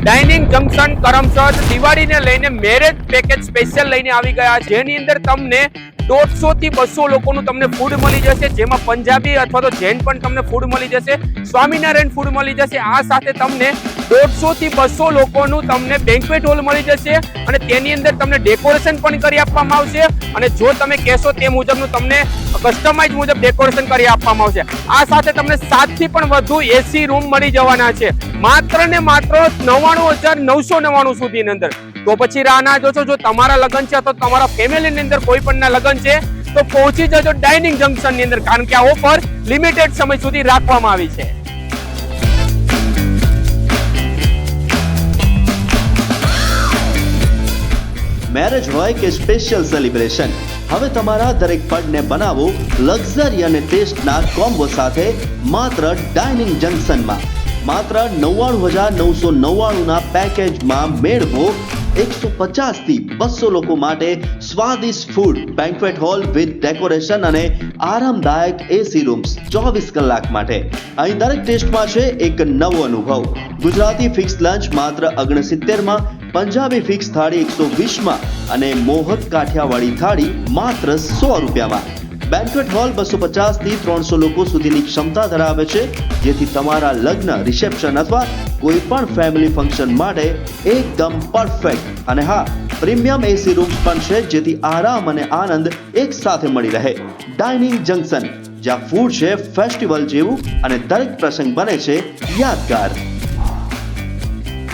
Dining junction Karamsad દિવાળીને લઈને marriage package special લઈને આવી ગયા, જેની અંદર તમને 150 થી 200 લોકોનું તમને ફૂડ મળી જશે, જેમાં પંજાબી અથવા તો જૈન પણ તમને ફૂડ મળી જશે, સ્વામિનારાયણ ફૂડ મળી જશે. આ સાથે તમને 150 થી 200 લોકોનું તમને બેન્ક્વેટ હોલ મળી જશે અને તેની અંદર તમને ડેકોરેશન પણ કરી આપવામાં આવશે અને જો તમે કહેશો તે મુજબનું તમને કસ્ટમાઇઝ મુજબ ડેકોરેશન કરી આપવામાં આવશે. આ સાથે તમને 7 થી પણ વધુ એસી રૂમ મળી જવાના છે માત્ર ને માત્ર 99,999 સુધીની અંદર. તો પછી રાહ ના જોશો, જો તમારા લગ્ન છે અથવા તમારા ફેમિલીની અંદર કોઈ પણ ના લગ્ન છે તો પહોંચી જજો ડાઇનિંગ જંકશન ની અંદર, કારણ કે આ ઓફર લિમિટેડ સમય સુધી રાખવામાં આવી છે. મેરેજ હોય કે સ્પેશિયલ સેલિબ્રેશન, હવે તમારા દરેક પર્વને બનાવો લક્ઝરી અને ટેસ્ટના કોમ્બો સાથે માત્ર ડાઇનિંગ જંકશનમાં. માત્ર 99,999 ના પેકેજમાં મેળવો 150 થી 200 લોકો માટે સ્વાદિષ્ટ food, banquet hall with decoration અને આરામદાયક એસી રૂમ્સ 24 કલાક માટે. અહીં દરેક ટેસ્ટમાં છે એક નવો અનુભવ. ગુજરાતી ફિક્સ લંચ માત્ર 69 માં, પંજાબી ફિક્સ થાળી 120 માં અને મોહક કાઠિયાવાડી થાળી માત્ર 100 રૂપિયામાં. બેન્ક્વેટ હોલ 250 થી 300 લોકો સુધીની ક્ષમતા ધરાવે છે, જેથી તમારા લગ્ન, રિસેપ્શન અથવા કોઈ પણ ફેમિલી ફંક્શન માટે એકદમ પરફેક્ટ. અને હા, પ્રીમિયમ એસી રૂમ્સ પણ છે, જેથી આરામ અને આનંદ એક સાથે મળી રહે. ડાઇનિંગ જંકશન, જ્યાં ફૂડ છે ફેસ્ટિવલ જેવું અને દરેક પ્રસંગ બને છે યાદગાર.